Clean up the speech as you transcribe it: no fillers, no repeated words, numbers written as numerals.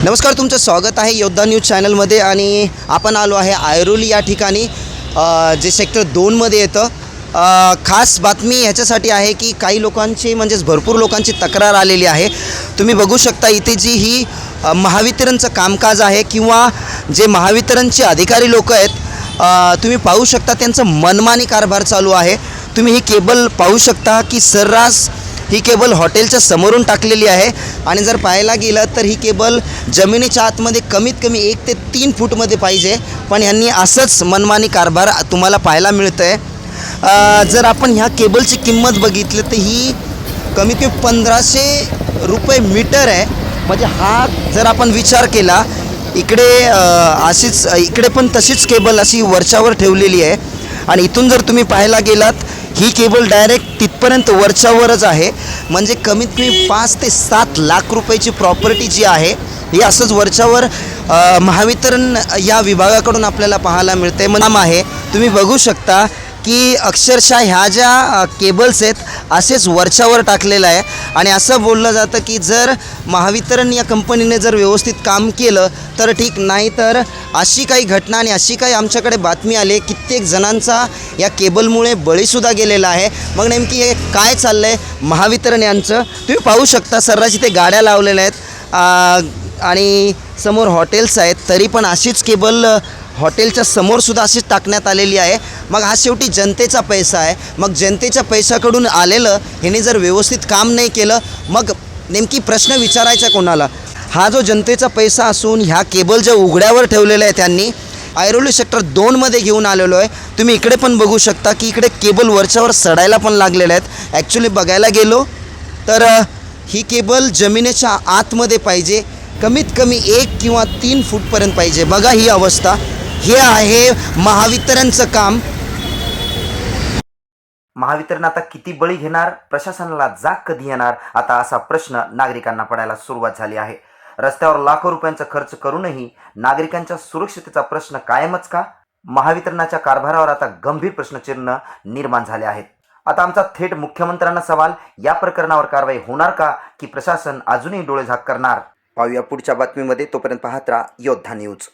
नमस्कार, तुमचं स्वागत आहे योद्धा न्यूज चॅनलमध्ये. आणि आपण आलो आहे ऐरोली या ठिकाणी, जे सेक्टर 2मध्ये येतं. खास बातमी ह्याच्यासाठी आहे की काही लोकांची म्हणजेच भरपूर लोकांची तक्रार आलेली आहे. तुम्ही बघू शकता इथे जी ही महावितरणचं कामकाज आहे किंवा जे महावितरणचे अधिकारी लोक आहेत, तुम्ही पाहू शकता त्यांचं मनमानी कारभार चालू आहे. तुम्ही ही केबल पाहू शकता की सर्रास ही केबल हॉटेलच्या समोरून टाकलेली आहे. आणि जर पाहायला गेलं तर ही केबल जमिनीच्या आतमध्ये कमीत कमी 1 ते 3 फूटमध्ये पाहिजे, पण यांनी असंच मनमानी कारभार तुम्हाला पाहायला मिळतं आहे. जर आपण ह्या केबलची किंमत बघितली तर ही कमीत कमी 1500 रुपये मीटर आहे. म्हणजे हा जर आपण विचार केला, इकडे पण तशीच केबल अशी वरच्यावर ठेवलेली आहे. आणि इथून जर तुम्ही पाहायला गेलात, ही केबल डायरेक्ट तिथपर्यंत वरच्यावरच आहे. म्हणजे कमीत कमी 5 ते 7 लाख रुपयाची प्रॉपर्टी जी आहे ही असंच वरच्यावर महावितरण या विभागाकडून आपल्याला पाहायला मिळते. नाम आहे, तुम्ही बघू शकता की अक्षरशः ह्या ज्या केबल्स आहेत असेच वरच्यावर टाकलेलं आहे. आणि असं बोललं जातं की जर महावितरण या कंपनीने जर व्यवस्थित काम केलं तर ठीक, नाही तर अशी काही घटना आणि अशी काही आमच्याकडे बातमी आली, कित्येक जणांचा या केबलमुळे बळीसुद्धा गेलेला आहे. मग नेमकी हे काय चाललं आहे महावितरण यांचं, तुम्ही पाहू शकता. सर्रास इथे गाड्या लावलेल्या आहेत आणि समोर हॉटेल्स आहेत, तरी पण अशीच केबल हॉटेलच्या समोरसुद्धा अशीच टाकण्यात आलेली आहे. मग हा शेवटी जनतेचा पैसा आहे. मग जनतेच्या पैशाकडून आलेलं ह्याने जर व्यवस्थित काम नाही केलं, मग नेमकी प्रश्न विचारायचा कोणाला? हा जो जनतेचा पैसा असून ह्या केबल ज्या उघड्यावर ठेवलेल्या आहे त्यांनी ऐरोली सेक्टर 2मध्ये घेऊन आलेलो आहे. तुम्ही इकडे पण बघू शकता की इकडे केबल वरच्यावर सडायला पण लागलेल्या आहेत. ॲक्च्युली बघायला गेलो तर ही केबल जमिनीच्या आतमध्ये पाहिजे, कमीत कमी 1 किंवा 3 फूटपर्यंत पाहिजे. बघा ही अवस्था, हे आहे महावितरणचं काम. महावितरण आता किती बळी घेणार, प्रशासनाला जाग कधी येणार, आता असा प्रश्न नागरिकांना पडायला सुरुवात झाली आहे. रस्त्यावर लाखो रुपयांचा खर्च करूनही नागरिकांच्या सुरक्षिततेचा प्रश्न कायमच का? महावितरणाच्या कारभारावर आता गंभीर प्रश्नचिन्ह निर्माण झाले आहेत. आता आमचा थेट मुख्यमंत्र्यांना सवाल, या प्रकरणावर कारवाई होणार का, की प्रशासन अजूनही डोळे झाक करणार? पाहूया पुढच्या बातमीमध्ये. तोपर्यंत पाहत राहा योद्धा न्यूज.